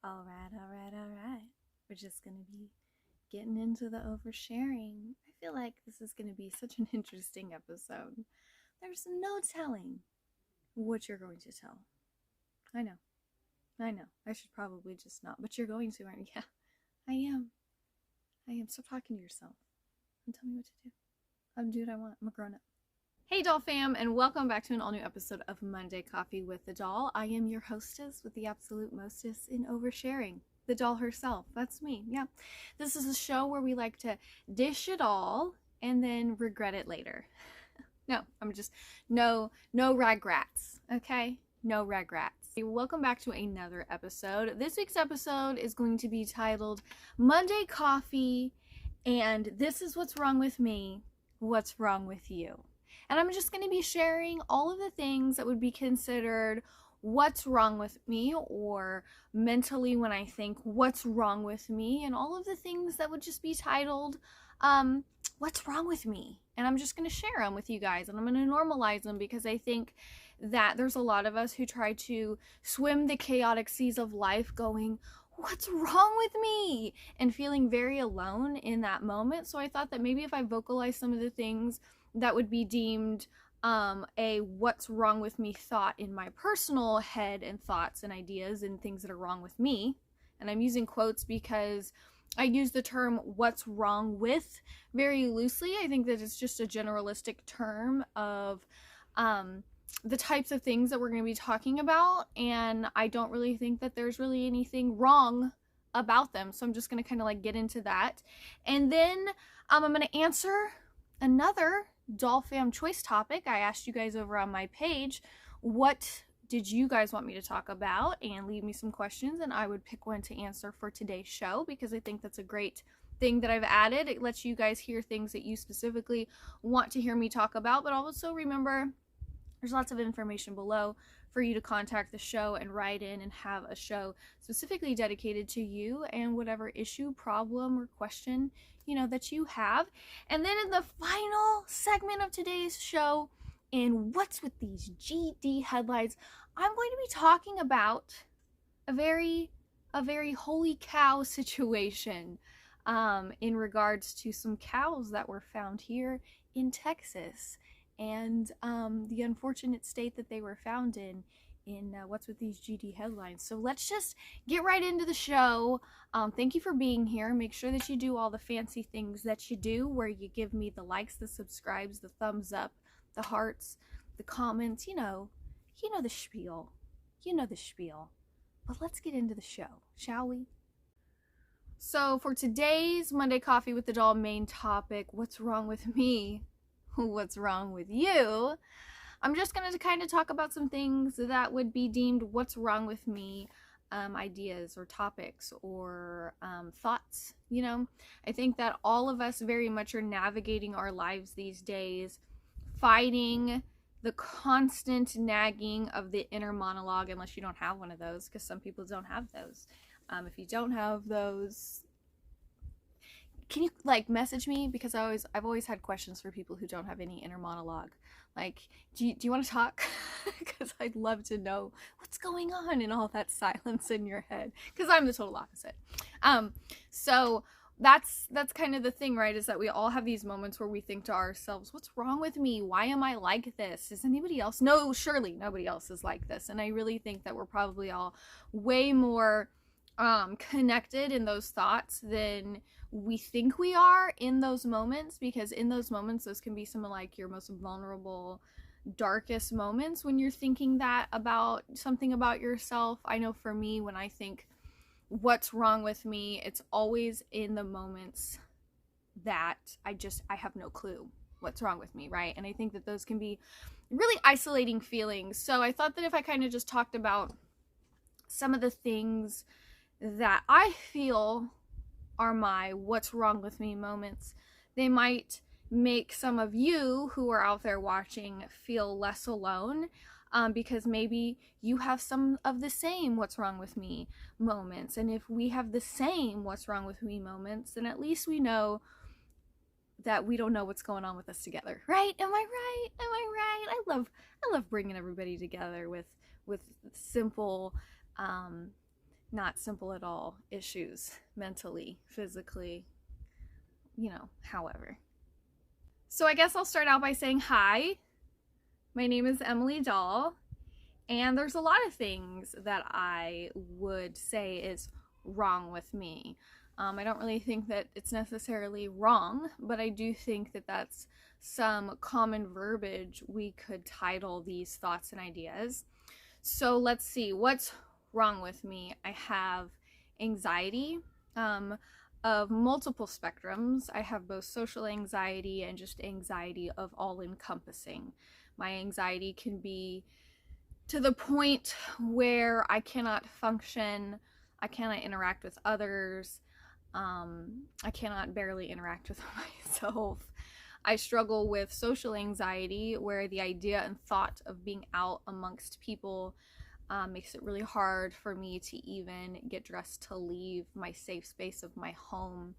All right. We're just going to be getting into the oversharing. I feel like this is going to be such an interesting episode. There's no telling what you're going to tell. I know. I should probably just not, but you're going to, aren't you? Yeah, I am. Stop talking to yourself and tell me what to do. I'm doing what I want. I'm a grown-up. Hey DollFAM, and welcome back to an all-new episode of Monday Coffee with the Doll. I am your hostess with the absolute mostest in oversharing. The doll herself. That's me. Yeah. This is a show where we like to dish it all and then regret it later. No regrets. Okay? No regrets. Welcome back to another episode. This week's episode is going to be titled Monday Coffee, and this is what's wrong with me, what's wrong with you. And I'm just going to be sharing all of the things that would be considered what's wrong with me, or mentally when I think what's wrong with me, and all of the things that would just be titled what's wrong with me. And I'm just going to share them with you guys, and I'm going to normalize them, because I think that there's a lot of us who try to swim the chaotic seas of life going, what's wrong with me? And feeling very alone in that moment. So I thought that maybe if I vocalize some of the things that would be deemed a what's wrong with me thought in my personal head and thoughts and ideas and things that are wrong with me. And I'm using quotes because I use the term what's wrong with very loosely. I think that it's just a generalistic term of the types of things that we're going to be talking about. And I don't really think that there's really anything wrong about them. So I'm just going to kind of like get into that. And then I'm going to answer another DollFAM choice topic. I asked you guys over on my page, what did you guys want me to talk about, and leave me some questions, and I would pick one to answer for today's show, because I think that's a great thing that I've added. It lets you guys hear things that you specifically want to hear me talk about, but also remember there's lots of information below for you to contact the show and write in and have a show specifically dedicated to you and whatever issue, problem, or question that you have. And then in the final segment of today's show, in What's with These GD Headlines, I'm going to be talking about a very holy cow situation in regards to some cows that were found here in Texas, and the unfortunate state that they were found in What's with These GD Headlines. So let's just get right into the show. Thank you for being here. Make sure that you do all the fancy things that you do, where you give me the likes, the subscribes, the thumbs up, the hearts, the comments, you know the spiel. But let's get into the show, shall we? So for today's Monday Coffee with the Doll main topic, what's wrong with me? What's wrong with you? I'm just going to kind of talk about some things that would be deemed what's wrong with me, ideas or topics or thoughts. I think that all of us very much are navigating our lives these days, fighting the constant nagging of the inner monologue, unless you don't have one of those, because some people don't have those. If you don't have those, can you message me? Because I've always had questions for people who don't have any inner monologue. Do you want to talk? Because I'd love to know what's going on in all that silence in your head, because I'm the total opposite. So that's kind of the thing, right? Is that we all have these moments where we think to ourselves, what's wrong with me? Why am I like this? Is anybody else? No, surely nobody else is like this. And I really think that we're probably all way more connected in those thoughts than we think we are in those moments, because in those moments, those can be some of your most vulnerable, darkest moments when you're thinking that about something about yourself. I know for me, when I think what's wrong with me, it's always in the moments that I have no clue what's wrong with me, right? And I think that those can be really isolating feelings. So I thought that if I kind of just talked about some of the things that I feel are my what's wrong with me moments, they might make some of you who are out there watching feel less alone, because maybe you have some of the same what's wrong with me moments. And if we have the same what's wrong with me moments, then at least we know that we don't know what's going on with us together, right? Am I right? I love bringing everybody together with simple not simple at all issues, mentally, physically, however. So I guess I'll start out by saying hi. My name is Emily Doll, and there's a lot of things that I would say is wrong with me. I don't really think that it's necessarily wrong, but I do think that that's some common verbiage we could title these thoughts and ideas. So let's see, what's wrong with me? I have anxiety of multiple spectrums. I have both social anxiety and just anxiety of all encompassing. My anxiety can be to the point where I cannot function, I cannot interact with others, I cannot barely interact with myself. I struggle with social anxiety, where the idea and thought of being out amongst people makes it really hard for me to even get dressed to leave my safe space of my home.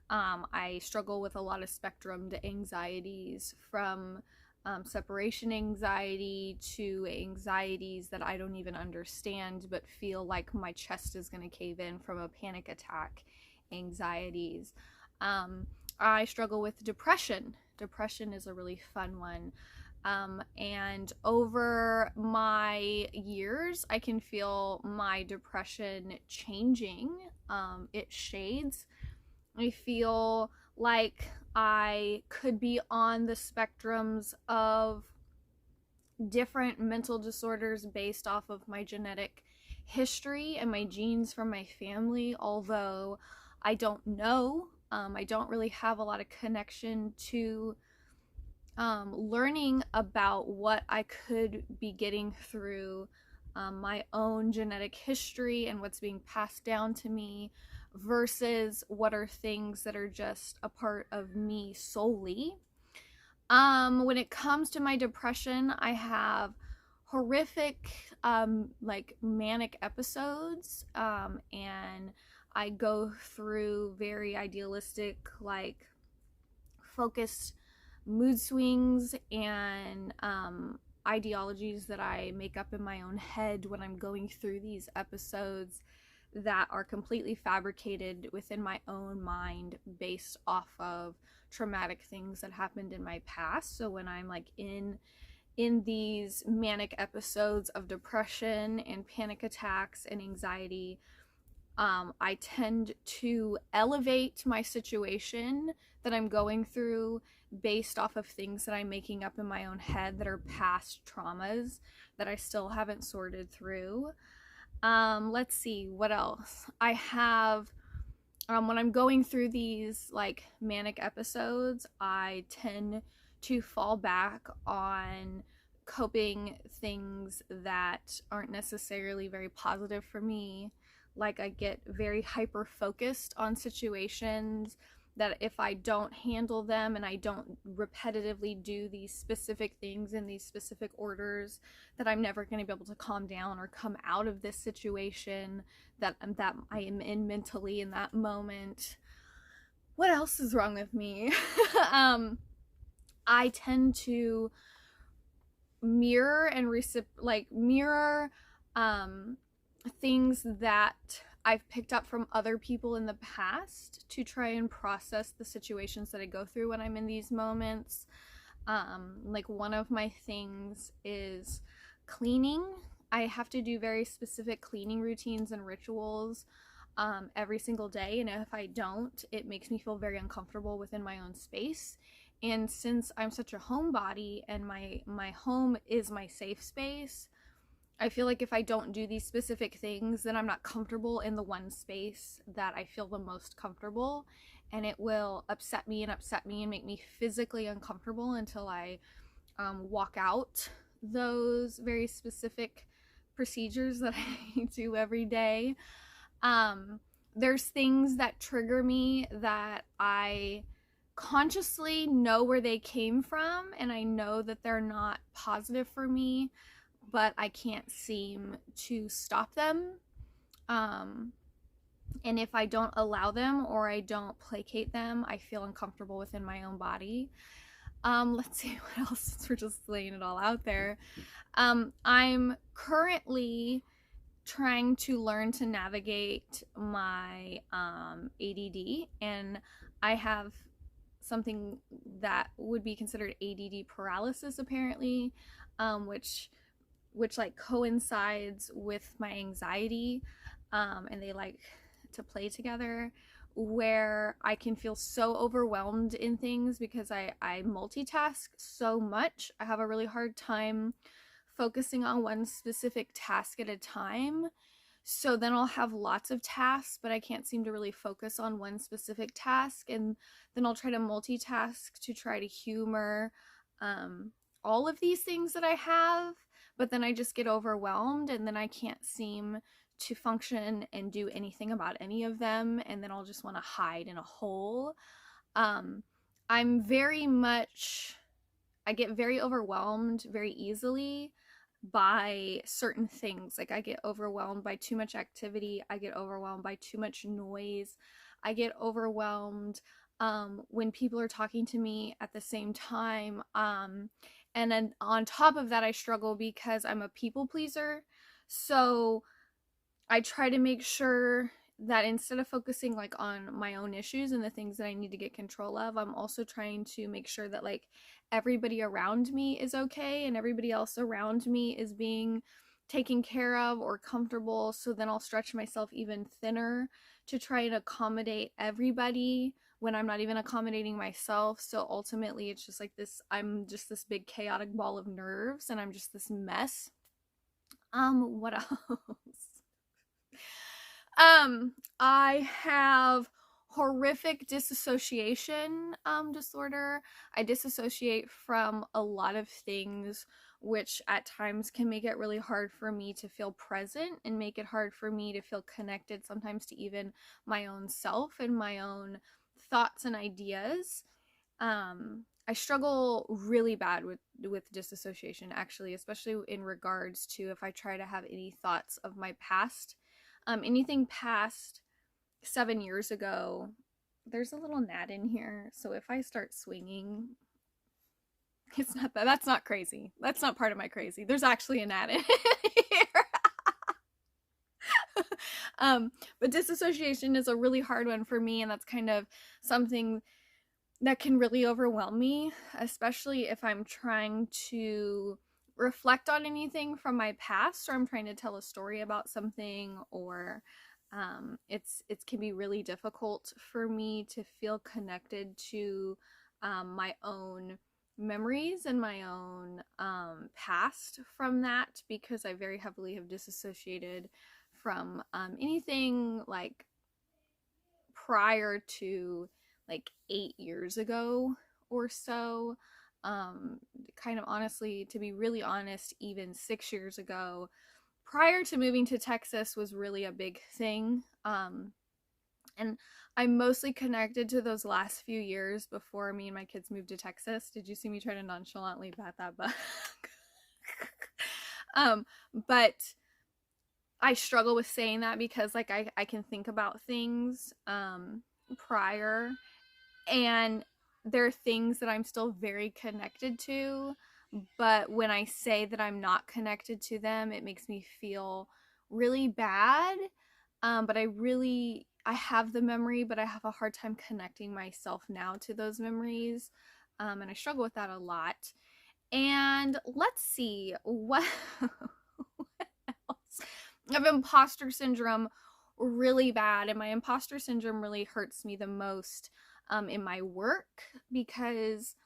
I struggle with a lot of spectrumed anxieties, from separation anxiety to anxieties that I don't even understand but feel like my chest is going to cave in from a panic attack anxieties. I struggle with depression. Depression is a really fun one. And over my years, I can feel my depression changing. It shades. I feel like I could be on the spectrums of different mental disorders based off of my genetic history and my genes from my family, although I don't know. I don't really have a lot of connection to learning about what I could be getting through my own genetic history and what's being passed down to me versus what are things that are just a part of me solely. When it comes to my depression, I have horrific like manic episodes, and I go through very idealistic, like focused mood swings and ideologies that I make up in my own head when I'm going through these episodes that are completely fabricated within my own mind based off of traumatic things that happened in my past. So when I'm like in these manic episodes of depression and panic attacks and anxiety, I tend to elevate my situation that I'm going through based off of things that I'm making up in my own head that are past traumas that I still haven't sorted through. Let's see, what else? I have, when I'm going through these like manic episodes, I tend to fall back on coping things that aren't necessarily very positive for me. Like I get very hyper focused on situations that if I don't handle them and I don't repetitively do these specific things in these specific orders, that I'm never going to be able to calm down or come out of this situation that I am in mentally in that moment. What else is wrong with me? I tend to mirror and mirror things that I've picked up from other people in the past to try and process the situations that I go through when I'm in these moments. Like one of my things is cleaning. I have to do very specific cleaning routines and rituals every single day, and if I don't, it makes me feel very uncomfortable within my own space. And since I'm such a homebody and my home is my safe space, I feel like if I don't do these specific things, then I'm not comfortable in the one space that I feel the most comfortable, and it will upset me and make me physically uncomfortable until I walk out those very specific procedures that I do every day. There's things that trigger me that I consciously know where they came from, and I know that they're not positive for me, but I can't seem to stop them. And if I don't allow them or I don't placate them, I feel uncomfortable within my own body. Let's see what else, since we're just laying it all out there. I'm currently trying to learn to navigate my ADD, and I have something that would be considered ADD paralysis apparently, which like coincides with my anxiety, and they like to play together, where I can feel so overwhelmed in things because I multitask so much. I have a really hard time focusing on one specific task at a time. So then I'll have lots of tasks, but I can't seem to really focus on one specific task. And then I'll try to multitask to try to humor all of these things that I have, but then I just get overwhelmed, and then I can't seem to function and do anything about any of them, and then I'll just want to hide in a hole. I'm very much, I get very overwhelmed very easily by certain things. Like I get overwhelmed by too much activity, I get overwhelmed by too much noise, I get overwhelmed when people are talking to me at the same time, and then on top of that, I struggle because I'm a people pleaser. So I try to make sure that instead of focusing like on my own issues and the things that I need to get control of, I'm also trying to make sure that like everybody around me is okay and everybody else around me is being taken care of or comfortable. So then I'll stretch myself even thinner to try and accommodate everybody when I'm not even accommodating myself. So ultimately it's just like this, I'm just this big chaotic ball of nerves, and I'm just this mess. What else? I have horrific disassociation disorder. I disassociate from a lot of things, which at times can make it really hard for me to feel present and make it hard for me to feel connected sometimes to even my own self and my own thoughts and ideas. I struggle really bad with disassociation, actually, especially in regards to if I try to have any thoughts of my past. Anything past 7 years ago, there's a little gnat in here, so if I start swinging, it's not that. That's not crazy. That's not part of my crazy. There's actually a gnat in here. But disassociation is a really hard one for me, and that's kind of something that can really overwhelm me, especially if I'm trying to reflect on anything from my past, or I'm trying to tell a story about something, or it can be really difficult for me to feel connected to my own memories and my own past from that, because I very heavily have disassociated from anything like prior to like 8 years ago or so. Kind of honestly, to be really honest, even 6 years ago, prior to moving to Texas, was really a big thing. And I'm mostly connected to those last few years before me and my kids moved to Texas. Did you see me try to nonchalantly pat that bug? But I struggle with saying that because like I can think about things prior, and there are things that I'm still very connected to, but when I say that I'm not connected to them, it makes me feel really bad. But I have the memory, but I have a hard time connecting myself now to those memories, and I struggle with that a lot. And let's see, what else? I have imposter syndrome really bad, and my imposter syndrome really hurts me the most in my work, because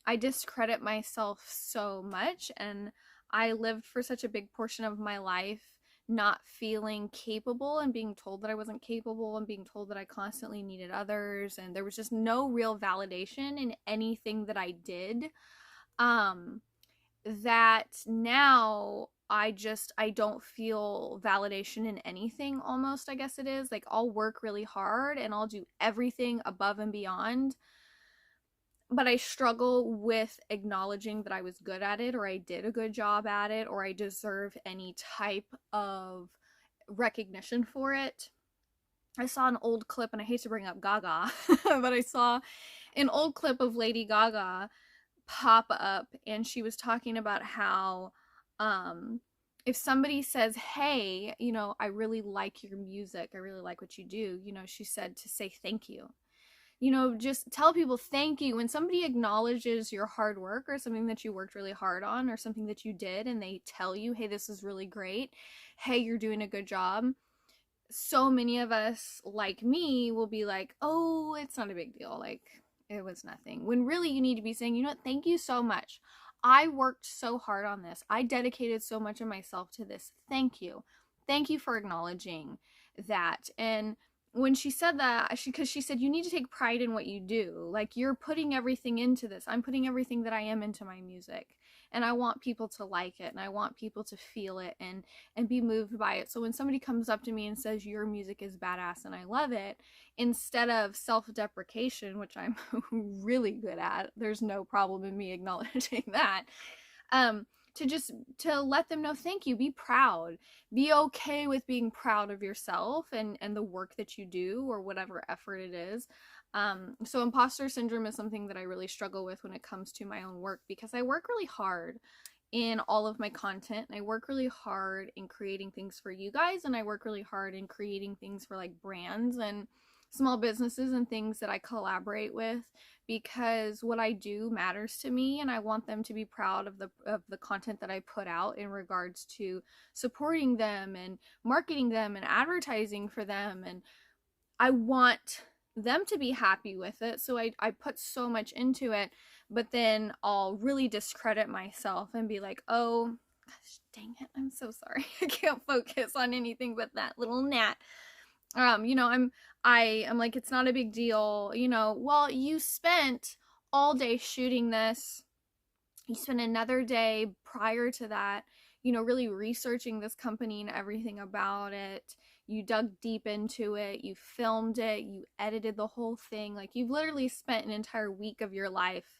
I discredit myself so much, and I lived for such a big portion of my life not feeling capable and being told that I wasn't capable and being told that I constantly needed others, and there was just no real validation in anything that I did, that now I don't feel validation in anything, almost, I guess it is. Like, I'll work really hard and I'll do everything above and beyond, but I struggle with acknowledging that I was good at it, or I did a good job at it, or I deserve any type of recognition for it. I saw an old clip, and I hate to bring up Gaga, but I saw an old clip of Lady Gaga pop up, and she was talking about how if somebody says, hey, you know, I really like your music, I really like what you do, you know, she said to say thank you. You know, just tell people thank you. When somebody acknowledges your hard work or something that you worked really hard on or something that you did, and they tell you, hey, this is really great, hey, you're doing a good job, so many of us, like me, will be like, oh, it's not a big deal, like it was nothing, when really you need to be saying, you know what, thank you so much, I worked so hard on this, I dedicated so much of myself to this, thank you for acknowledging that. And when she said that, because she said, you need to take pride in what you do, like you're putting everything into this, I'm putting everything that I am into my music, and I want people to like it, and I want people to feel it and be moved by it. So when somebody comes up to me and says your music is badass and I love it, instead of self-deprecation, which I'm really good at, there's no problem in me acknowledging that, to let them know thank you, be proud, be okay with being proud of yourself and the work that you do or whatever effort it is. So imposter syndrome is something that I really struggle with when it comes to my own work, because I work really hard in all of my content, and I work really hard in creating things for you guys, and I work really hard in creating things for like brands and small businesses and things that I collaborate with, because what I do matters to me, and I want them to be proud of the content that I put out in regards to supporting them and marketing them and advertising for them, and I want them to be happy with it. So I put so much into it, but then I'll really discredit myself and be like, oh, gosh, dang it, I'm so sorry. I can't focus on anything but that little gnat. You know, I'm like, it's not a big deal. You know, well, you spent all day shooting this. You spent another day prior to that, you know, really researching this company and everything about it. You dug deep into it, you filmed it, you edited the whole thing. Like, you've literally spent an entire week of your life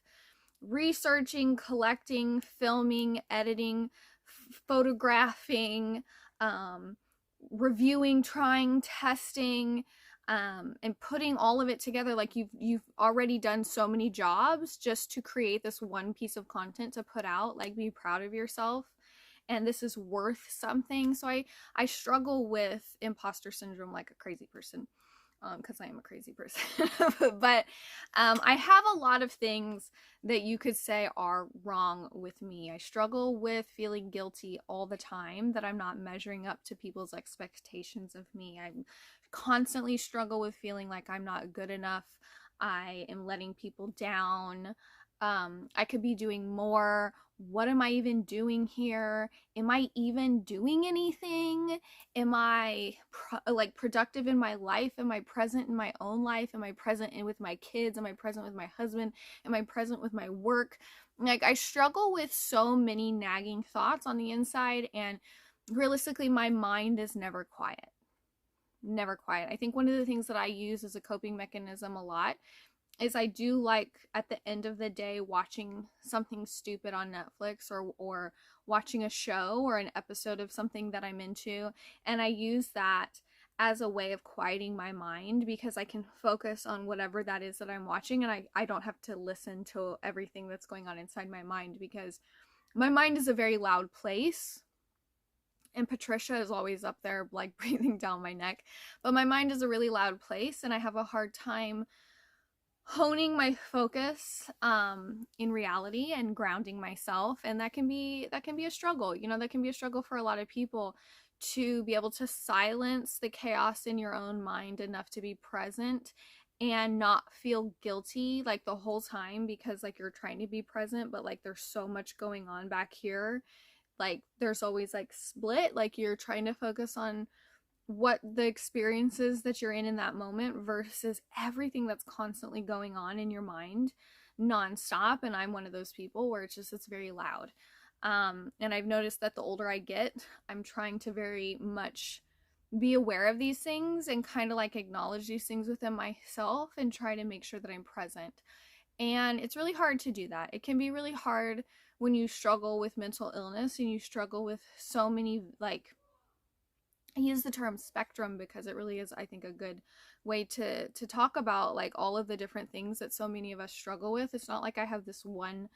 researching, collecting, filming, editing, photographing, reviewing, trying, testing, and putting all of it together. Like, you've already done so many jobs just to create this one piece of content to put out. Like, be proud of yourself, and this is worth something. So I struggle with imposter syndrome like a crazy person, because I am a crazy person. But I have a lot of things that you could say are wrong with me. I struggle with feeling guilty all the time that I'm not measuring up to people's expectations of me. I constantly struggle with feeling like I'm not good enough. I am letting people down. I could be doing more. What am I even doing here? Am I even doing anything? Am I productive in my life? Am I present in my own life? Am I present with my kids? Am I present with my husband? Am I present with my work? Like, I struggle with so many nagging thoughts on the inside, and realistically, my mind is never quiet. Never quiet. I think one of the things that I use as a coping mechanism a lot is I do like, at the end of the day, watching something stupid on Netflix, or watching a show or an episode of something that I'm into, and I use that as a way of quieting my mind, because I can focus on whatever that is that I'm watching, and I don't have to listen to everything that's going on inside my mind, because my mind is a very loud place. And Patricia is always up there like breathing down my neck, but my mind is a really loud place, and I have a hard time honing my focus in reality and grounding myself, and that can be a struggle. You know, that can be a struggle for a lot of people, to be able to silence the chaos in your own mind enough to be present and not feel guilty like the whole time, because like you're trying to be present, but like there's so much going on back here. Like, there's always like split, like you're trying to focus on what the experiences that you're in that moment versus everything that's constantly going on in your mind nonstop. And I'm one of those people where it's very loud. And I've noticed that the older I get, I'm trying to very much be aware of these things and kind of like acknowledge these things within myself and try to make sure that I'm present. And it's really hard to do that. It can be really hard when you struggle with mental illness and you struggle with so many, like, I use the term spectrum because it really is, I think, a good way to talk about like all of the different things that so many of us struggle with. It's not like I have this one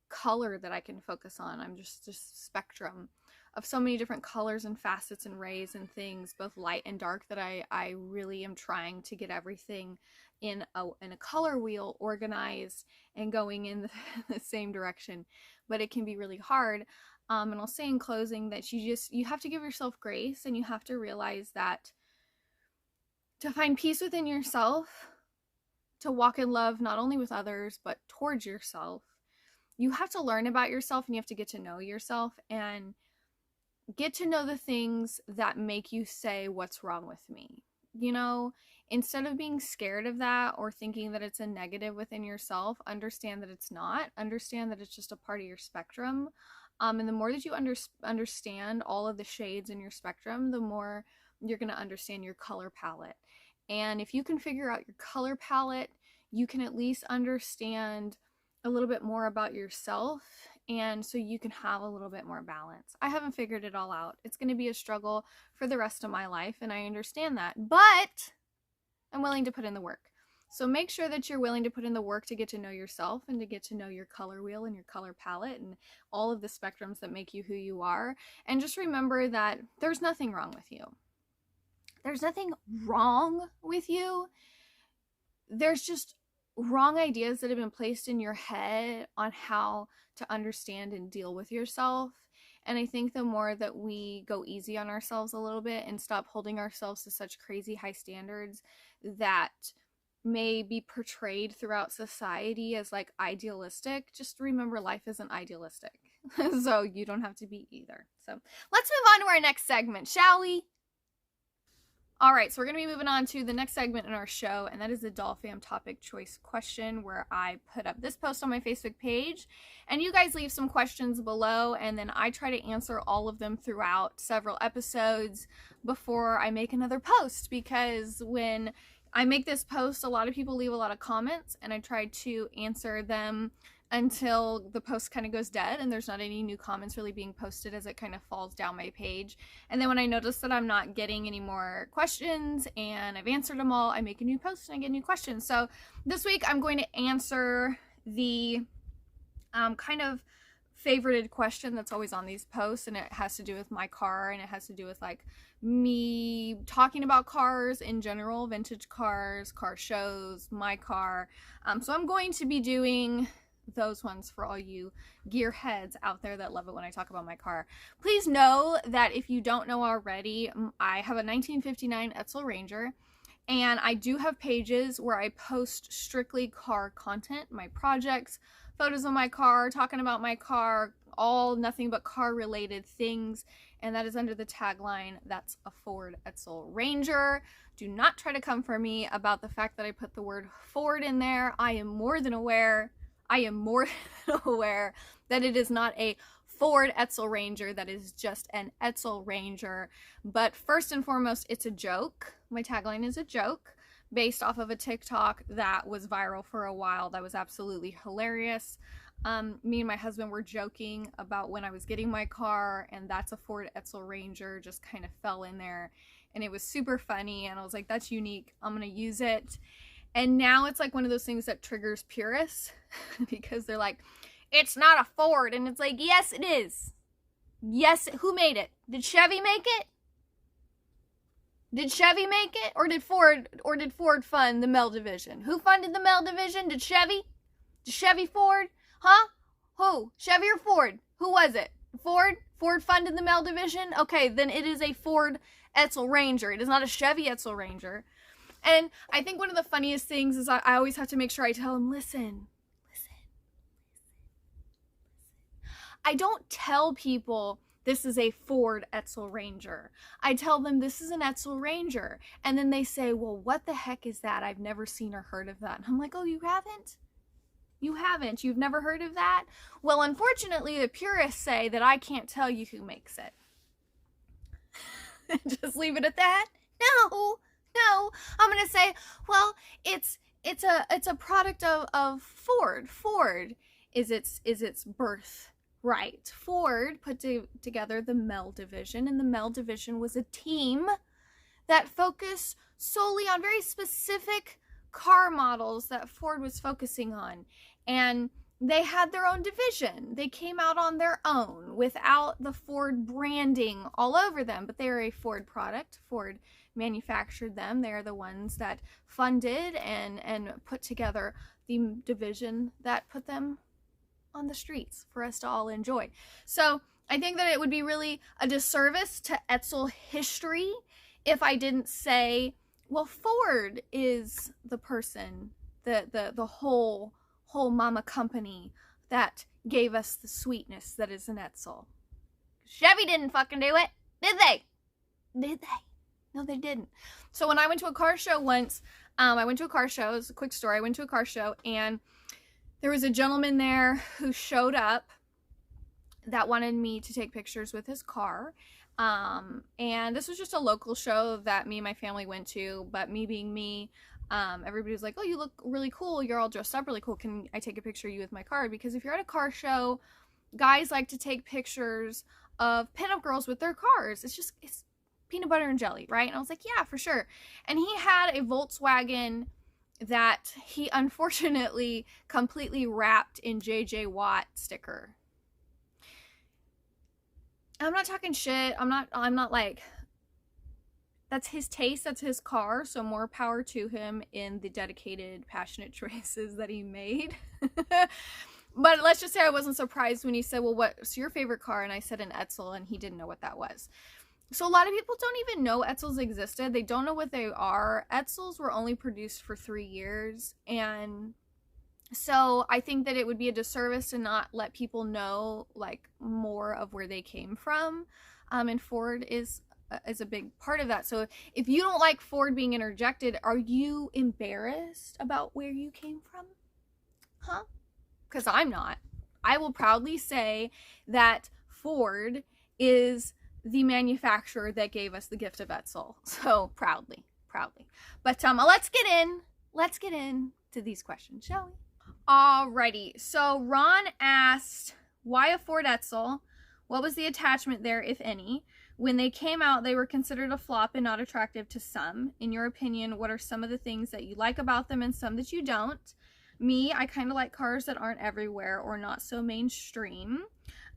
color that I can focus on. I'm just spectrum. of so many different colors and facets and rays and things, both light and dark, that I really am trying to get everything in a color wheel organized and going in the same direction. But it can be really hard. And I'll say in closing that you have to give yourself grace, and you have to realize that to find peace within yourself, to walk in love not only with others but towards yourself, you have to learn about yourself, and you have to get to know yourself and get to know the things that make you say, what's wrong with me? You know, instead of being scared of that or thinking that it's a negative within yourself, understand that it's not. Understand that it's just a part of your spectrum. And the more that you understand all of the shades in your spectrum, the more you're going to understand your color palette. And if you can figure out your color palette, you can at least understand a little bit more about yourself, and so you can have a little bit more balance. I haven't figured it all out. It's going to be a struggle for the rest of my life, and I understand that, but I'm willing to put in the work. So make sure that you're willing to put in the work to get to know yourself and to get to know your color wheel and your color palette and all of the spectrums that make you who you are. And just remember that there's nothing wrong with you. There's nothing wrong with you. There's just wrong ideas that have been placed in your head on how to understand and deal with yourself. And I think the more that we go easy on ourselves a little bit and stop holding ourselves to such crazy high standards that may be portrayed throughout society as like idealistic, just remember life isn't idealistic. So you don't have to be either. So let's move on to our next segment, shall we? Alright, so we're going to be moving on to the next segment in our show, and that is the DollFAM topic choice question, where I put up this post on my Facebook page, and you guys leave some questions below, and then I try to answer all of them throughout several episodes before I make another post, because when I make this post, a lot of people leave a lot of comments, and I try to answer them until the post kind of goes dead and there's not any new comments really being posted as it kind of falls down my page. And then when I notice that I'm not getting any more questions and I've answered them all, I make a new post and I get new questions. So this week I'm going to answer the kind of favorited question that's always on these posts, and it has to do with my car, and it has to do with like me talking about cars in general, vintage cars, car shows, my car. So I'm going to be doing those ones for all you gearheads out there that love it when I talk about my car. Please know that if you don't know already, I have a 1959 Edsel Ranger, and I do have pages where I post strictly car content, my projects, photos of my car, talking about my car, all nothing but car related things, and that is under the tagline, that's a Ford Edsel Ranger. Do not try to come for me about the fact that I put the word Ford in there. I am more than aware that it is not a Ford Edsel Ranger, that is just an Edsel Ranger. But first and foremost, it's a joke. My tagline is a joke based off of a TikTok that was viral for a while that was absolutely hilarious. Me and my husband were joking about when I was getting my car, and that's a Ford Edsel Ranger just kind of fell in there, and it was super funny, and I was like, that's unique, I'm gonna use it. And now it's like one of those things that triggers purists because they're like, it's not a Ford. And it's like, yes, it is. Yes, who made it? Did Chevy make it? Did Chevy make it? Or did Ford fund the Mel division? Who funded the Mel division? Did Chevy? Did Chevy Ford? Huh? Who? Chevy or Ford? Who was it? Ford? Ford funded the Mel division? Okay, then it is a Ford Edsel Ranger. It is not a Chevy Edsel Ranger. And I think one of the funniest things is I always have to make sure I tell them, listen. I don't tell people this is a Ford Edsel Ranger. I tell them this is an Edsel Ranger. And then they say, well, what the heck is that? I've never seen or heard of that. And I'm like, oh, you haven't? You haven't? You've never heard of that? Well, unfortunately, the purists say that I can't tell you who makes it. Just leave it at that? No, I'm gonna say, well, it's a product of Ford. Ford is its birth right. Ford put together the Mel division, and the Mel division was a team that focused solely on very specific car models that Ford was focusing on. And they had their own division. They came out on their own without the Ford branding all over them, but they're a Ford product. Ford manufactured them. They're the ones that funded and put together the division that put them on the streets for us to all enjoy. So I think that it would be really a disservice to Edsel history if I didn't say, well, Ford is the person, the whole mama company that gave us the sweetness that is an Edsel. Chevy didn't fucking do it, did they? Did they? No, they didn't. So when I went to a car show once, it's a quick story. I went to a car show, and there was a gentleman there who showed up that wanted me to take pictures with his car. And this was just a local show that me and my family went to, but me being me, everybody was like, oh, you look really cool. You're all dressed up really cool. Can I take a picture of you with my car? Because if you're at a car show, guys like to take pictures of pinup girls with their cars. It's peanut butter and jelly, right? And I was like, yeah, for sure. And he had a Volkswagen that he unfortunately completely wrapped in JJ Watt sticker. I'm not talking shit. I'm not like, that's his taste, that's his car, so more power to him in the dedicated, passionate choices that he made. But let's just say I wasn't surprised when he said, well, what's your favorite car? And I said an Edsel, and he didn't know what that was. So a lot of people don't even know Edsels existed. They don't know what they are. Edsels were only produced for 3 years, and so I think that it would be a disservice to not let people know like more of where they came from. And Ford is a big part of that. So if you don't like Ford being interjected, are you embarrassed about where you came from? Huh? Because I'm not. I will proudly say that Ford is the manufacturer that gave us the gift of Edsel. So proudly. But let's get in to these questions, shall we? Alrighty, so Ron asked, why a Ford Edsel? What was the attachment there, if any? When they came out, they were considered a flop and not attractive to some. In your opinion, what are some of the things that you like about them and some that you don't? Me, I kind of like cars that aren't everywhere or not so mainstream.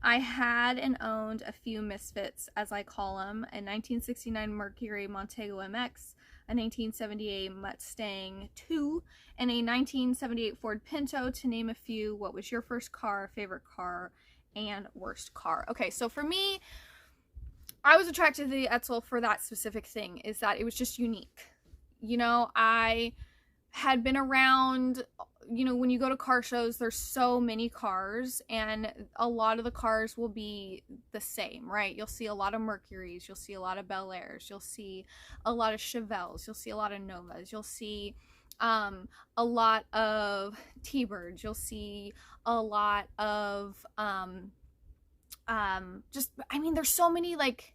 I had and owned a few misfits, as I call them, a 1969 Mercury Montego MX, a 1978 Mustang II, and a 1978 Ford Pinto, to name a few. What was your first car, favorite car, and worst car? Okay, so for me, I was attracted to the Edsel for that specific thing, is that it was just unique. You know, I had been around, you know, when you go to car shows, there's so many cars, and a lot of the cars will be the same, right? You'll see a lot of Mercurys, you'll see a lot of Bel Airs, you'll see a lot of Chevelles, you'll see a lot of Novas, you'll see a lot of T-Birds, you'll see a lot of just, I mean, there's so many, like,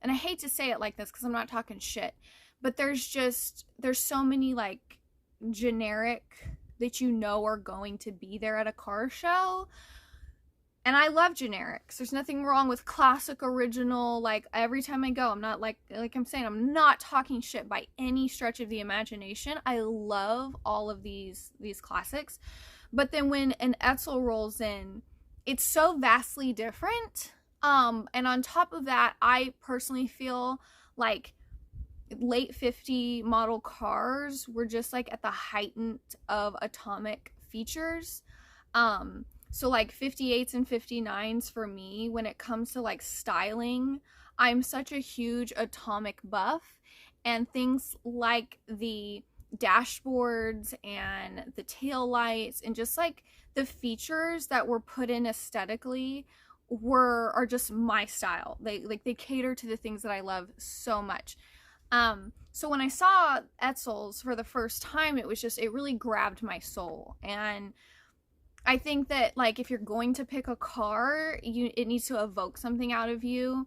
and I hate to say it like this because I'm not talking shit, but there's so many like generic that you know are going to be there at a car show. And I love generics. There's nothing wrong with classic, original. Like, every time I go, I'm not like I'm saying, I'm not talking shit by any stretch of the imagination. I love all of these classics. But then when an Edsel rolls in, it's so vastly different. And on top of that, I personally feel like late 50 model cars were just like at the heightened of atomic features. So like 58s and 59s for me, when it comes to like styling, I'm such a huge atomic buff, and things like the dashboards and the tail lights and just like the features that were put in aesthetically are just my style. They cater to the things that I love so much. So when I saw Edsels for the first time, it really grabbed my soul. And I think that, like, if you're going to pick a car, it needs to evoke something out of you.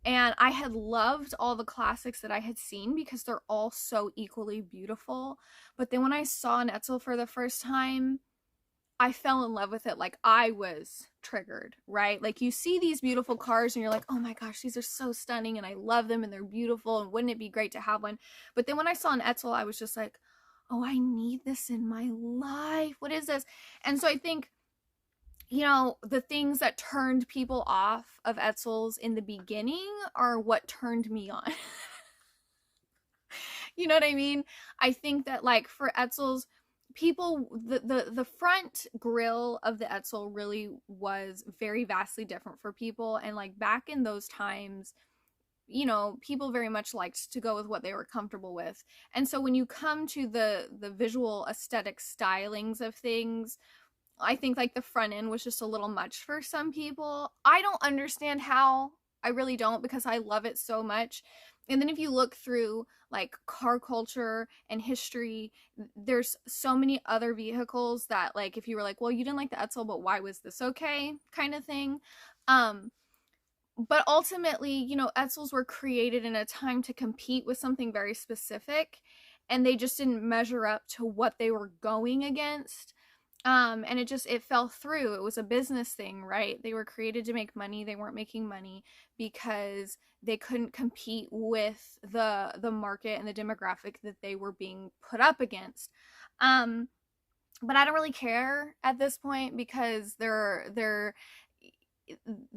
And I had loved all the classics that I had seen because they're all so equally beautiful. But then when I saw an Edsel for the first time, I fell in love with it. Like, I was triggered, right? Like, you see these beautiful cars and you're like, oh my gosh, these are so stunning and I love them and they're beautiful and wouldn't it be great to have one? But then when I saw an Edsel, I was just like, oh, I need this in my life. What is this? And so I think you know, the things that turned people off of Edsels in the beginning are what turned me on. You know what I mean? I think that like for Edsels, people the front grill of the Edsel really was very vastly different for people. And like back in those times, you know, people very much liked to go with what they were comfortable with. And so when you come to the visual aesthetic stylings of things, I think like the front end was just a little much for some people. I don't understand how. I really don't, because I love it so much. And then if you look through like car culture and history, there's so many other vehicles that like if you were like, well, you didn't like the Edsel, but why was this okay? Kind of thing. Um but ultimately, you know, Edsels were created in a time to compete with something very specific, and they just didn't measure up to what they were going against. And it fell through. It was a business thing, right? They were created to make money. They weren't making money because they couldn't compete with the market and the demographic that they were being put up against. But I don't really care at this point, because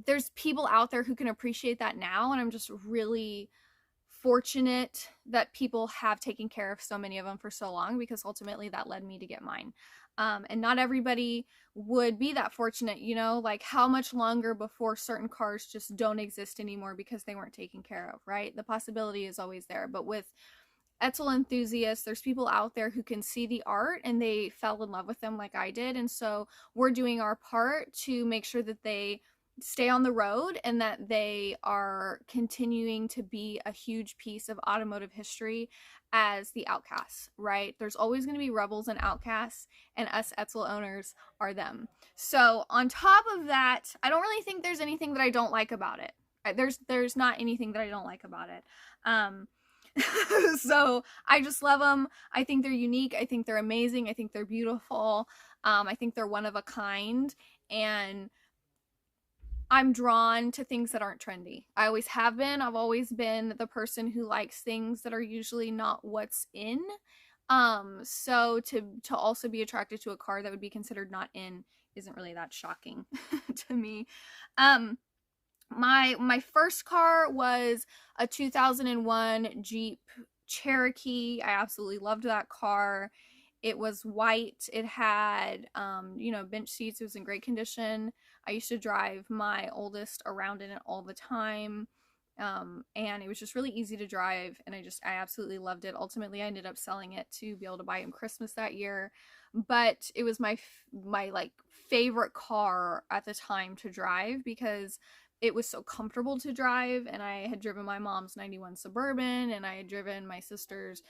there's people out there who can appreciate that now, and I'm just really fortunate that people have taken care of so many of them for so long, because ultimately that led me to get mine. And not everybody would be that fortunate, you know, like how much longer before certain cars just don't exist anymore because they weren't taken care of, right? The possibility is always there. But with Edsel enthusiasts, there's people out there who can see the art and they fell in love with them like I did. And so we're doing our part to make sure that they stay on the road and that they are continuing to be a huge piece of automotive history as the outcasts, right? There's always going to be rebels and outcasts, and us Edsel owners are them. So on top of that, I don't really think there's anything that I don't like about it. There's not anything that I don't like about it. So I just love them. I think they're unique. I think they're amazing. I think they're beautiful. I think they're one of a kind, and I'm drawn to things that aren't trendy. I always have been. I've always been the person who likes things that are usually not what's in. So to also be attracted to a car that would be considered not in isn't really that shocking to me. My first car was a 2001 Jeep Cherokee. I absolutely loved that car. It was white. It had, bench seats. It was in great condition. I used to drive my oldest around in it all the time. And it was just really easy to drive. And I absolutely loved it. Ultimately, I ended up selling it to be able to buy him Christmas that year. But it was my like favorite car at the time to drive, because it was so comfortable to drive. And I had driven my mom's 91 Suburban, and I had driven my sister's,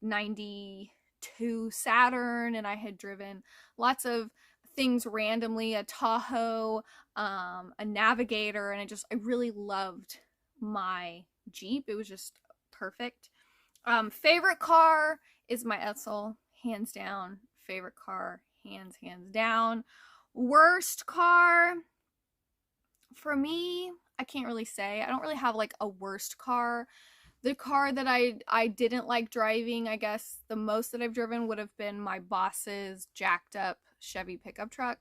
92 Saturn, and I had driven lots of things randomly, a Tahoe, a Navigator, and I really loved my Jeep. It was just perfect. Favorite car is my Edsel, hands down. Favorite car, hands down. Worst car, for me, I can't really say. I don't really have like a worst car. The car that I didn't like driving, I guess the most that I've driven would have been my boss's jacked up Chevy pickup truck.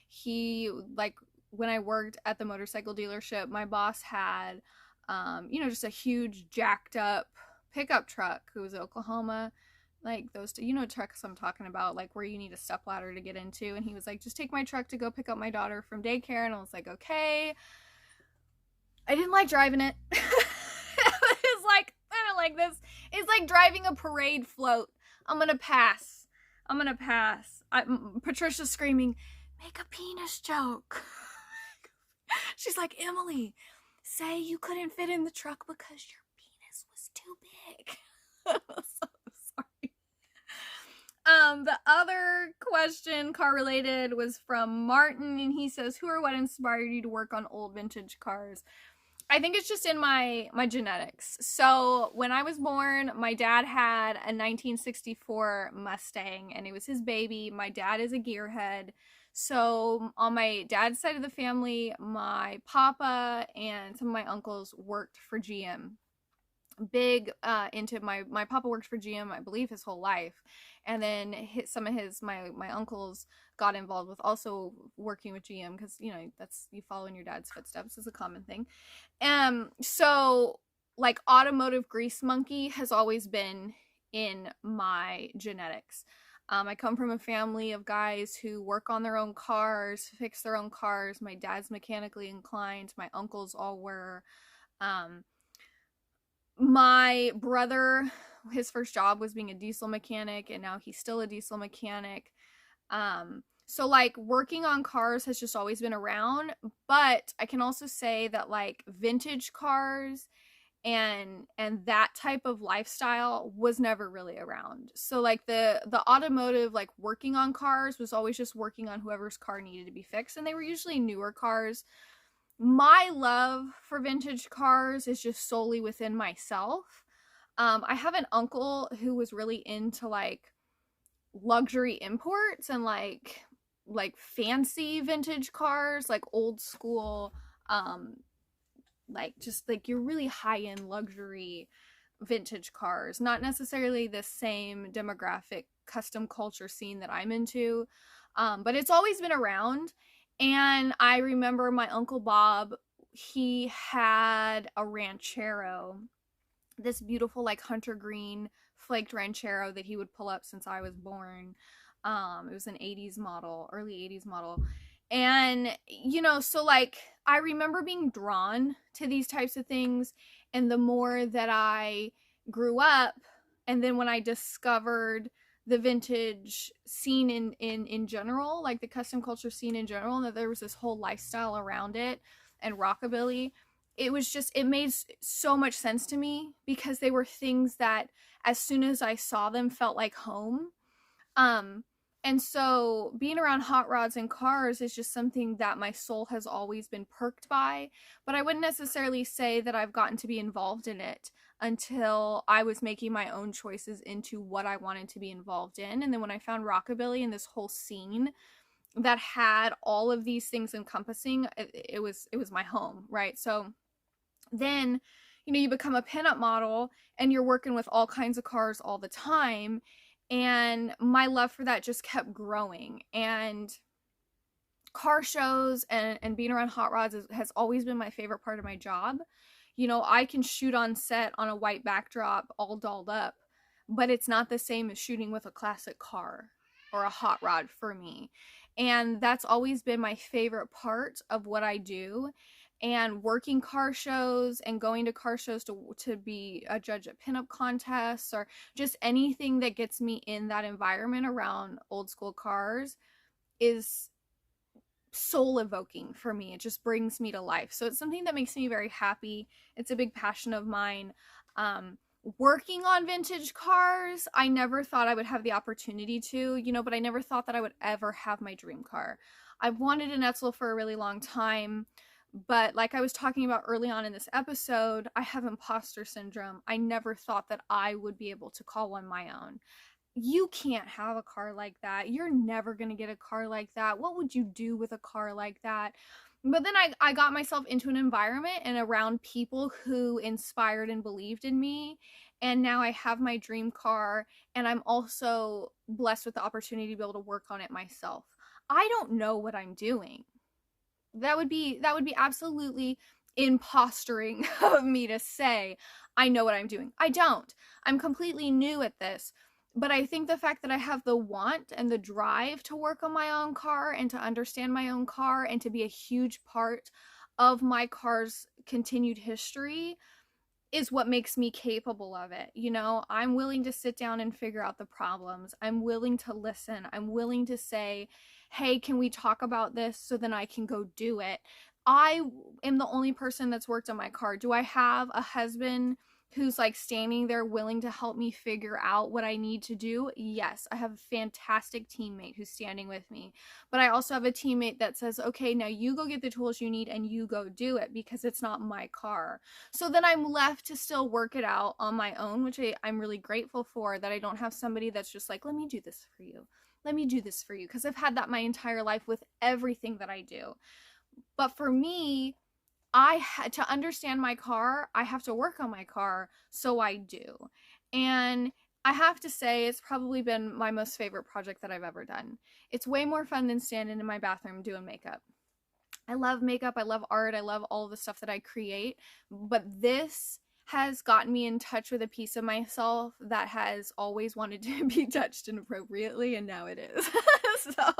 He, like, when I worked at the motorcycle dealership, my boss had, just a huge jacked up pickup truck. It was Oklahoma, like those two, trucks I'm talking about, like where you need a step ladder to get into. And he was like, just take my truck to go pick up my daughter from daycare. And I was like, okay. I didn't like driving it. It's like, I don't like this. It's like driving a parade float. I'm gonna pass. Patricia's screaming, make a penis joke. She's like, Emily, say you couldn't fit in the truck because your penis was too big. So sorry. The other question, car related, was from Martin, and he says, who or what inspired you to work on old vintage cars? I think it's just in my genetics. So when I was born, my dad had a 1964 Mustang, and it was his baby. My dad is a gearhead. So on my dad's side of the family, my papa and some of my uncles worked for GM. big into my papa worked for GM, I believe, his whole life, and then some of my uncles got involved with also working with GM, because you know that's, you follow in your dad's footsteps is a common thing. So like automotive grease monkey has always been in my genetics. I come from a family of guys who work on their own cars, fix their own cars. My dad's mechanically inclined. My uncles all were. My brother, his first job was being a diesel mechanic, and now he's still a diesel mechanic. So like working on cars has just always been around, but I can also say that like vintage cars and that type of lifestyle was never really around. So like the automotive, like working on cars, was always just working on whoever's car needed to be fixed, and they were usually newer cars. My love for vintage cars is just solely within myself. I have an uncle who was really into like luxury imports and like fancy vintage cars, like old school, like just like your really high-end luxury vintage cars, not necessarily the same demographic custom culture scene that I'm into, but it's always been around. And I remember my Uncle Bob, he had a Ranchero, this beautiful like hunter green flaked Ranchero that he would pull up since I was born. It was an 80s model, early 80s model. And, you know, so like I remember being drawn to these types of things. And the more that I grew up, and then when I discovered the vintage scene in general, like the custom culture scene in general, and that there was this whole lifestyle around it and rockabilly, it was just, it made so much sense to me, because they were things that as soon as I saw them felt like home. And so being around hot rods and cars is just something that my soul has always been perked by, but I wouldn't necessarily say that I've gotten to be involved in it until I was making my own choices into what I wanted to be involved in. And then when I found rockabilly and this whole scene that had all of these things encompassing, it was my home, right? So then, you know, you become a pinup model and you're working with all kinds of cars all the time. And my love for that just kept growing. And car shows and being around hot rods has always been my favorite part of my job. You know, I can shoot on set on a white backdrop all dolled up, but it's not the same as shooting with a classic car or a hot rod for me. And that's always been my favorite part of what I do. And working car shows and going to car shows to be a judge at pinup contests, or just anything that gets me in that environment around old school cars, is soul evoking for me. It just brings me to life. So it's something that makes me very happy. It's a big passion of mine. Working on vintage cars, I never thought I would have the opportunity to, you know, but I never thought that I would ever have my dream car. I've wanted an Edsel for a really long time. But like I was talking about early on in this episode, I have imposter syndrome. I never thought that I would be able to call one my own. You can't have a car like that. You're never going to get a car like that. What would you do with a car like that? But then I got myself into an environment and around people who inspired and believed in me. And now I have my dream car, and I'm also blessed with the opportunity to be able to work on it myself. I don't know what I'm doing. That would be absolutely impostering of me to say I know what I'm doing. I don't. I'm completely new at this. But I think the fact that I have the want and the drive to work on my own car and to understand my own car and to be a huge part of my car's continued history is what makes me capable of it. You know, I'm willing to sit down and figure out the problems. I'm willing to listen. I'm willing to say, hey, can we talk about this, so then I can go do it. I am the only person that's worked on my car. Do I have a husband who's like standing there willing to help me figure out what I need to do? Yes, I have a fantastic teammate who's standing with me. But I also have a teammate that says, okay, now you go get the tools you need and you go do it, because it's not my car. So then I'm left to still work it out on my own, which I'm really grateful for, that I don't have somebody that's just like, let me do this for you. Let me do this for you. Because I've had that my entire life with everything that I do. But for me, I had to understand my car, I have to work on my car, so I do. And I have to say, it's probably been my most favorite project that I've ever done. It's way more fun than standing in my bathroom doing makeup. I love makeup, I love art, I love all the stuff that I create, but this has gotten me in touch with a piece of myself that has always wanted to be touched inappropriately, and now it is. So,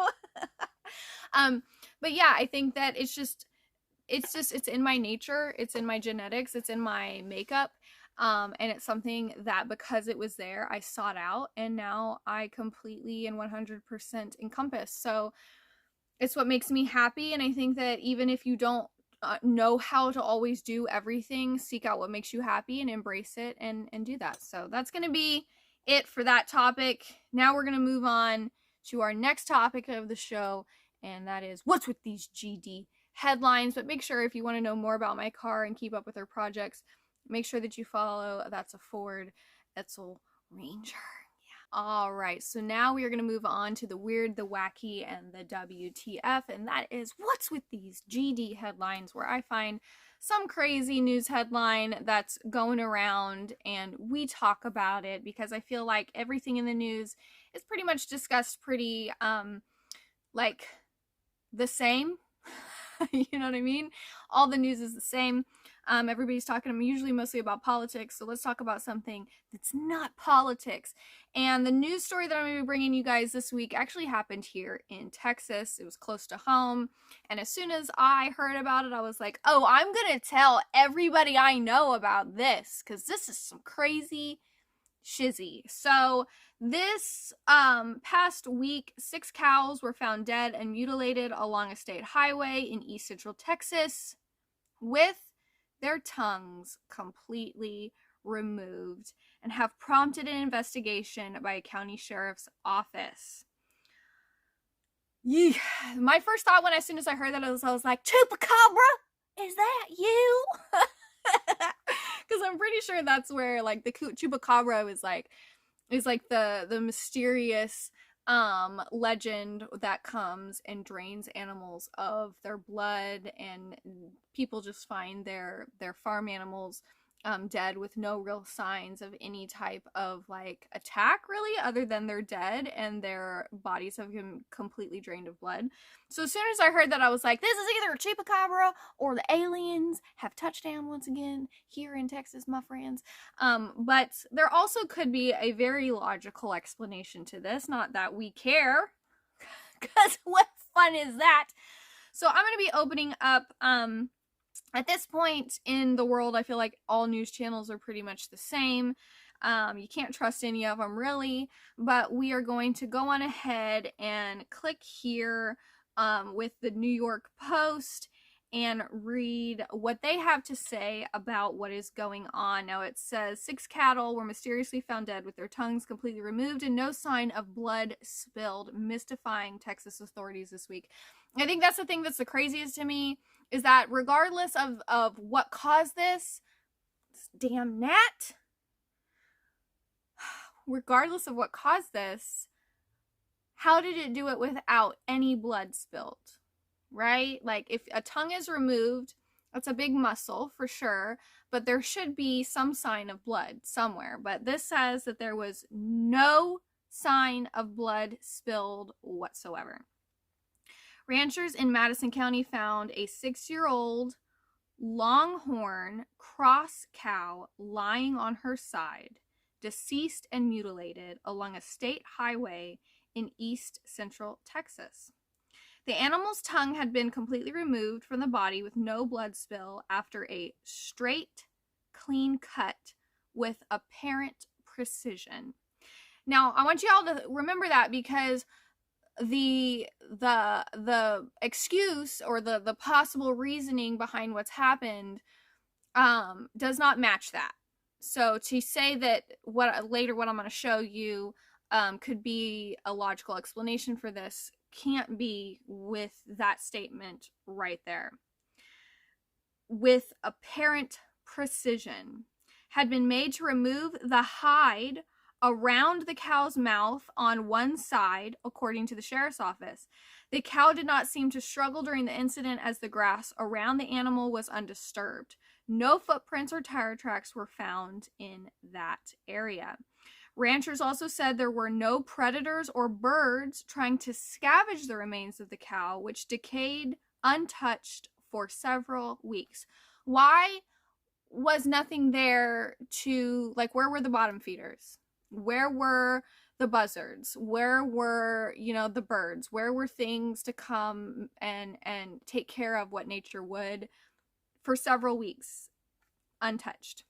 um, but yeah, I think that it's in my nature, it's in my genetics, it's in my makeup. And it's something that, because it was there, I sought out, and now I completely and 100% encompass. So it's what makes me happy. And I think that even if you don't know how to always do everything, seek out what makes you happy and embrace it, and do that. So that's going to be it for that topic. Now we're going to move on to our next topic of the show, and that is what's with these GD headlines. But make sure, if you want to know more about my car and keep up with her projects, make sure that you follow That's a Ford Edsel Ranger. All right, so now we are going to move on to the weird, the wacky, and the WTF, and that is what's with these GD headlines, where I find some crazy news headline that's going around and we talk about it, because I feel like everything in the news is pretty much discussed pretty, like, the same. You know what I mean? All the news is the same. Everybody's talking usually mostly about politics, so let's talk about something that's not politics. And the news story that I'm going to be bringing you guys this week actually happened here in Texas. It was close to home, and as soon as I heard about it, I was like, oh, I'm going to tell everybody I know about this, because this is some crazy shizzy. So this past week, 6 cows were found dead and mutilated along a state highway in East Central Texas, with their tongues completely removed, and have prompted an investigation by a county sheriff's office. Yeah. My first thought, as soon as I heard that, I was like, Chupacabra, is that you? Because I'm pretty sure that's where, like, the Chupacabra is like the mysterious legend that comes and drains animals of their blood, and people just find their farm animals dead with no real signs of any type of, like, attack, really, other than they're dead and their bodies have been completely drained of blood. So as soon as I heard that, I was like, this is either a chupacabra or the aliens have touched down once again here in Texas, my friends. But there also could be a very logical explanation to this, not that we care, because what fun is that? So I'm going to be opening up, at this point in the world, I feel like all news channels are pretty much the same. You can't trust any of them, really, but we are going to go on ahead and click here with the New York Post and read what they have to say about what is going on. Now, it says 6 cattle were mysteriously found dead with their tongues completely removed and no sign of blood spilled, mystifying Texas authorities this week. I think that's the thing that's the craziest to me, is that regardless of what caused this damn gnat, regardless of what caused this, how did it do it without any blood spilled, right? Like, if a tongue is removed, that's a big muscle for sure, but there should be some sign of blood somewhere. But this says that there was no sign of blood spilled whatsoever. Ranchers in Madison County found a 6-year-old longhorn cross cow lying on her side, deceased and mutilated, along a state highway in East Central Texas. The animal's tongue had been completely removed from the body with no blood spill after a straight, clean cut with apparent precision. Now, I want you all to remember that, because the excuse or the possible reasoning behind what's happened does not match that. So to say that what I'm going to show you could be a logical explanation for this can't be with that statement right there. With apparent precision, had been made to remove the hide around the cow's mouth on one side, according to the sheriff's office. The cow did not seem to struggle during the incident as the grass around the animal was undisturbed. No footprints or tire tracks were found in that area. Ranchers also said there were no predators or birds trying to scavenge the remains of the cow, which decayed untouched for several weeks. Why was nothing there to, like, where were the bottom feeders? Where were the buzzards? Where were, the birds? Where were things to come and take care of what nature would for several weeks untouched?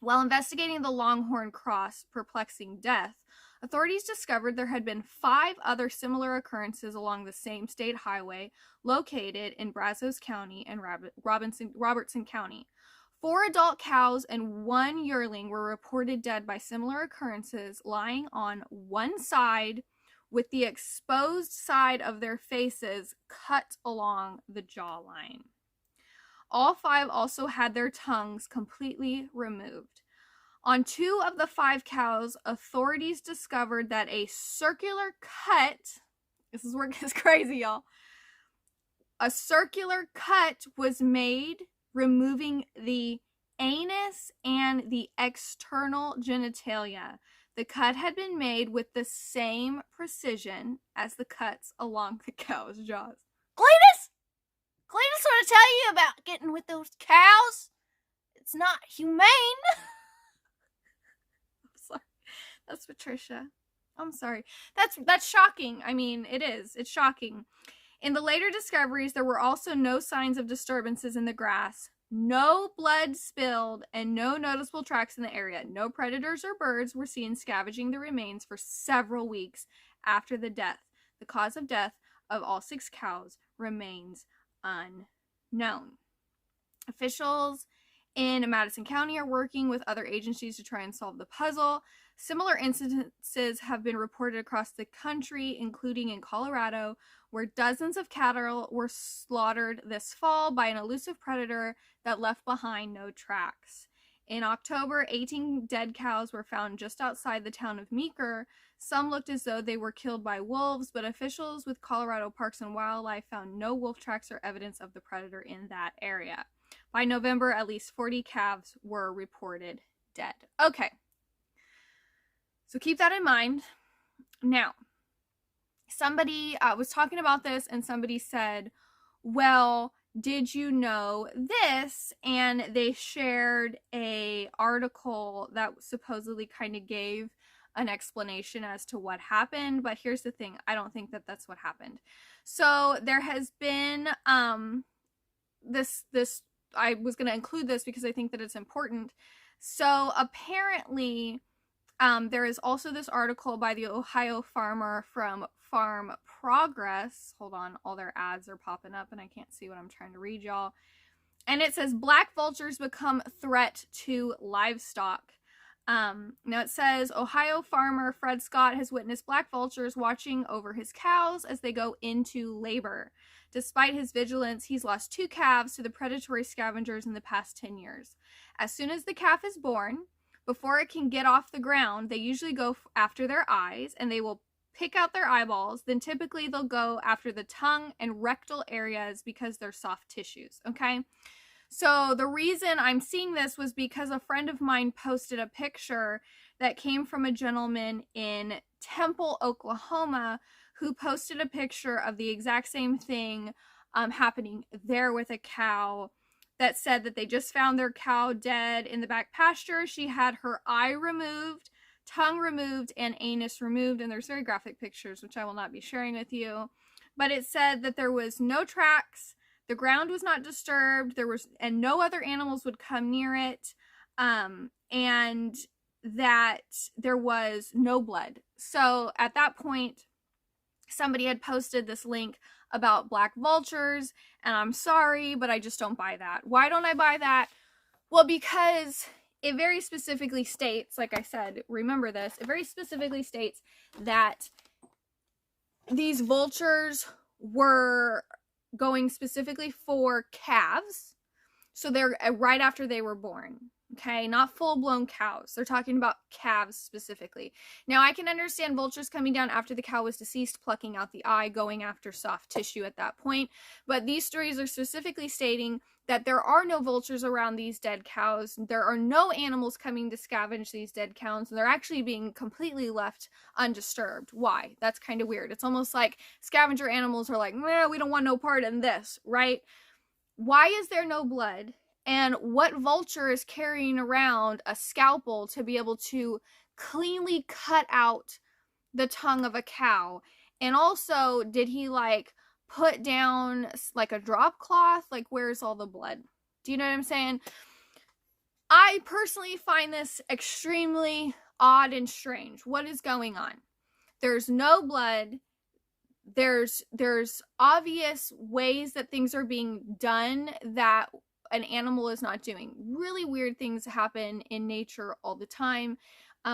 While investigating the Longhorn Cross perplexing death, authorities discovered there had been 5 other similar occurrences along the same state highway located in Brazos County and Robertson County. 4 adult cows and 1 yearling were reported dead by similar occurrences, lying on one side with the exposed side of their faces cut along the jawline. All 5 also had their tongues completely removed. On 2 of the 5 cows, authorities discovered that a circular cut, this is where it gets crazy, y'all. A circular cut was made, removing the anus and the external genitalia. The cut had been made with the same precision as the cuts along the cow's jaws. Cletus want to tell you about getting with those cows. It's not humane. I'm sorry. That's Patricia. I'm sorry. That's shocking. I mean, it is. It's shocking. In the later discoveries, there were also no signs of disturbances in the grass, no blood spilled, and no noticeable tracks in the area. No predators or birds were seen scavenging the remains for several weeks after the death. The cause of death of all 6 cows remains unknown. Officials in Madison County are working with other agencies to try and solve the puzzle. Similar incidences have been reported across the country, including in Colorado, where dozens of cattle were slaughtered this fall by an elusive predator that left behind no tracks. In October, 18 dead cows were found just outside the town of Meeker. Some looked as though they were killed by wolves, but officials with Colorado Parks and Wildlife found no wolf tracks or evidence of the predator in that area. By November, at least 40 calves were reported dead. Okay. So keep that in mind. Now, somebody was talking about this and somebody said, well, did you know this? And they shared a article that supposedly kind of gave an explanation as to what happened. But here's the thing. I don't think that that's what happened. So there has been this I was going to include this because I think that it's important. So apparently there is also this article by the Ohio farmer from Farm Progress. Hold on, all their ads are popping up and I can't see what I'm trying to read, y'all. And it says, black vultures become threat to livestock. Now it says, Ohio farmer Fred Scott has witnessed black vultures watching over his cows as they go into labor. Despite his vigilance, he's lost 2 calves to the predatory scavengers in the past 10 years. As soon as the calf is born, before it can get off the ground, they usually go after their eyes and they will pick out their eyeballs. Then typically they'll go after the tongue and rectal areas because they're soft tissues, okay? So the reason I'm seeing this was because a friend of mine posted a picture that came from a gentleman in Temple, Oklahoma, who posted a picture of the exact same thing happening there with a cow, that said that they just found their cow dead in the back pasture. She had her eye removed, tongue removed, and anus removed. And there's very graphic pictures, which I will not be sharing with you. But it said that there was no tracks, the ground was not disturbed, and no other animals would come near it, and that there was no blood. So at that point, somebody had posted this link about black vultures, and I'm sorry, but I just don't buy that. Why don't I buy that? Well, because it very specifically states, like I said, remember this, it very specifically states that these vultures were going specifically for calves, so they're right after they were born. Okay, not full-blown cows. They're talking about calves specifically. Now, I can understand vultures coming down after the cow was deceased, plucking out the eye, going after soft tissue at that point, but these stories are specifically stating that there are no vultures around these dead cows. There are no animals coming to scavenge these dead cows, and they're actually being completely left undisturbed. Why? That's kind of weird. It's almost like scavenger animals are like, "Meh, we don't want no part in this," right? Why is there no blood? And what vulture is carrying around a scalpel to be able to cleanly cut out the tongue of a cow? And also, did he like put down like a drop cloth? Like, where's all the blood? Do you know what I'm saying? I personally find this extremely odd and strange. What is going on? There's no blood. There's obvious ways that things are being done that an animal is not doing. Really weird things happen in nature all the time.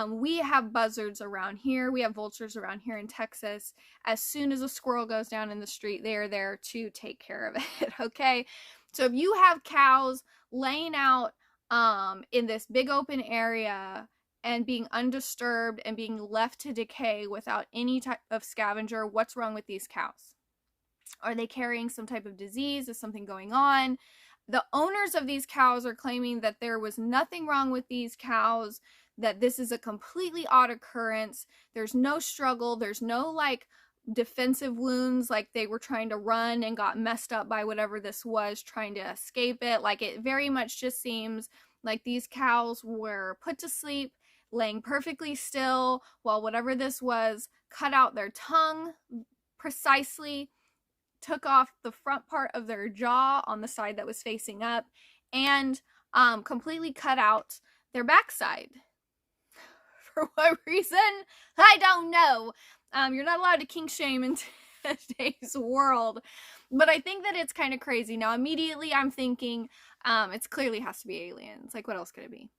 We have buzzards around here. We have vultures around here in Texas. As soon as a squirrel goes down in the street, they are there to take care of it, okay? So if you have cows laying out in this big open area and being undisturbed and being left to decay without any type of scavenger, what's wrong with these cows? Are they carrying some type of disease? Is something going on? The owners of these cows are claiming that there was nothing wrong with these cows, that this is a completely odd occurrence. There's no struggle. There's no like defensive wounds, like they were trying to run and got messed up by whatever this was, trying to escape it. Like, it very much just seems like these cows were put to sleep, laying perfectly still while whatever this was cut out their tongue precisely, took off the front part of their jaw on the side that was facing up, and completely cut out their backside. For what reason? I don't know. You're not allowed to kink shame in today's world, but I think that it's kind of crazy. Now, immediately I'm thinking it clearly has to be aliens. Like, what else could it be?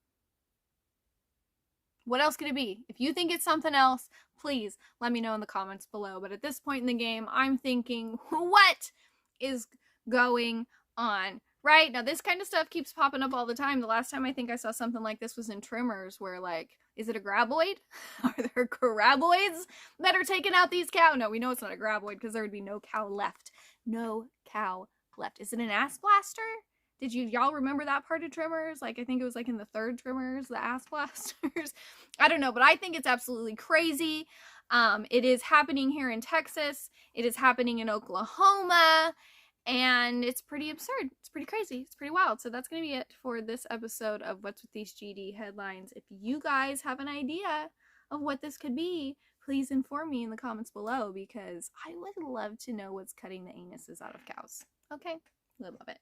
What else could it be? If you think it's something else, please let me know in the comments below. But at this point in the game, I'm thinking, what is going on? Right? Now, this kind of stuff keeps popping up all the time. The last time I think I saw something like this was in Trimmers, where like, is it a graboid? Are there graboids that are taking out these cows? No, we know it's not a graboid because there would be no cow left. No cow left. Is it an ass blaster? Did y'all remember that part of Trimmers? Like, I think it was like in the third Trimmers, the ass blasters. I don't know, but I think it's absolutely crazy. It is happening here in Texas. It is happening in Oklahoma. And it's pretty absurd. It's pretty crazy. It's pretty wild. So that's going to be it for this episode of What's With These GD Headlines. If you guys have an idea of what this could be, please inform me in the comments below, because I would love to know what's cutting the anuses out of cows. Okay? Would love it.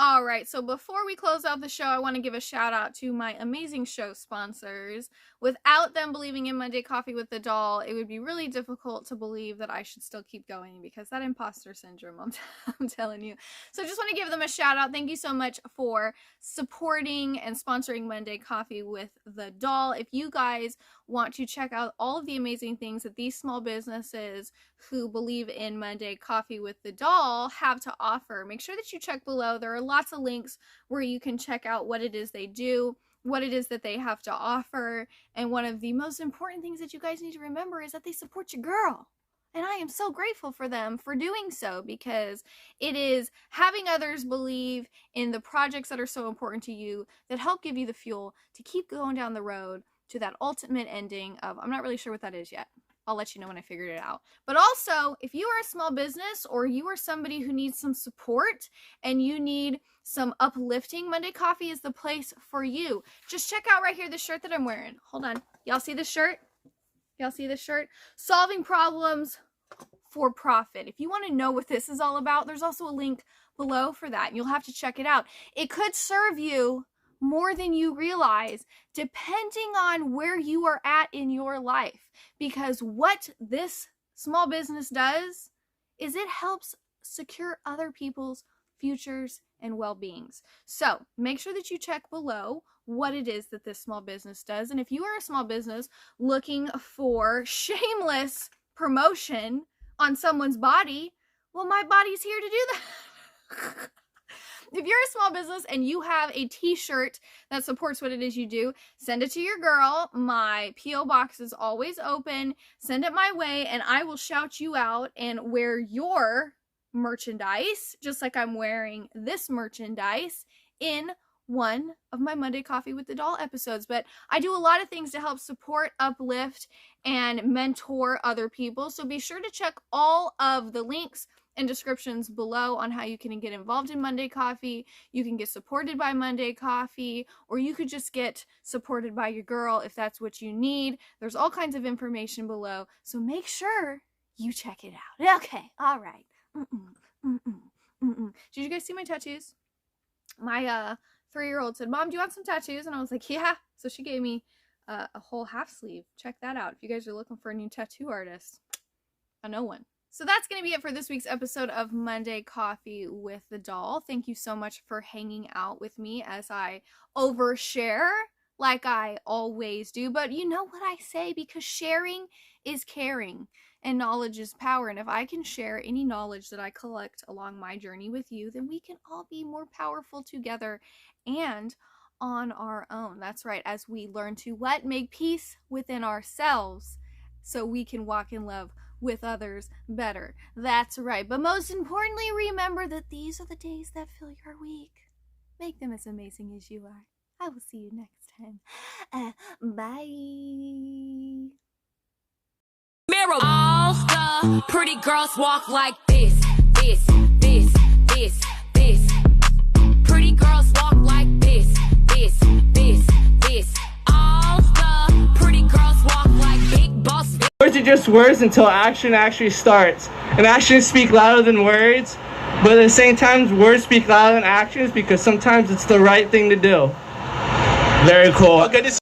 All right, so before we close out the show, I want to give a shout out to my amazing show sponsors. Without them believing in Monday Coffee with the Doll, it would be really difficult to believe that I should still keep going, because that imposter syndrome, I'm telling you. So I just want to give them a shout out. Thank you so much for supporting and sponsoring Monday Coffee with the Doll. If you guys want to check out all of the amazing things that these small businesses who believe in Monday Coffee with the Doll have to offer, make sure that you check below. There are lots of links where you can check out what it is they do, what it is that they have to offer, and one of the most important things that you guys need to remember is that they support your girl. And I am so grateful for them for doing so, because it is having others believe in the projects that are so important to you that help give you the fuel to keep going down the road to that ultimate ending of, I'm not really sure what that is yet. I'll let you know when I figured it out. But also, if you are a small business or you are somebody who needs some support and you need some uplifting, Monday Coffee is the place for you. Just check out right here the shirt that I'm wearing. Hold on. Y'all see this shirt? Y'all see this shirt? Solving problems for profit. If you want to know what this is all about, there's also a link below for that. You'll have to check it out. It could serve you more than you realize, depending on where you are at in your life. Because what this small business does is it helps secure other people's futures and well-beings. So make sure that you check below what it is that this small business does. And if you are a small business looking for shameless promotion on someone's body, well, my body's here to do that. if you're a small business and you have a t-shirt that supports what it is you do, send it to your girl. My P.O. box is always open. Send it my way and I will shout you out and wear your merchandise, just like I'm wearing this merchandise, in one of my Monday Coffee with the Doll episodes. But I do a lot of things to help support, uplift, and mentor other people. So be sure to check all of the links and descriptions below on how you can get involved in Monday Coffee. You can get supported by Monday Coffee, or you could just get supported by your girl if that's what you need. There's all kinds of information below, so make sure you check it out. Okay, all right. Did you guys see my tattoos? My 3-year-old said, Mom, do you want some tattoos? And I was like, yeah. So she gave me a whole half sleeve. Check that out if you guys are looking for a new tattoo artist. I know one. So that's going to be it for this week's episode of Monday Coffee with the Doll. Thank you so much for hanging out with me as I overshare like I always do. But you know what I say, because sharing is caring and knowledge is power. And if I can share any knowledge that I collect along my journey with you, then we can all be more powerful together and on our own. That's right. As we learn to what? Make peace within ourselves so we can walk in love with others better. That's right. But most importantly, remember that these are the days that fill your week. Make them as amazing as you are. I will see you next time. Bye. Mirror. All the pretty girls walk like this, this, this, this, this. Pretty girls walk like this, this, this, this. All the pretty girls walk like big boss. Words are just words until action actually starts. And actions speak louder than words, but at the same time, words speak louder than actions because sometimes it's the right thing to do. Very cool. Good to see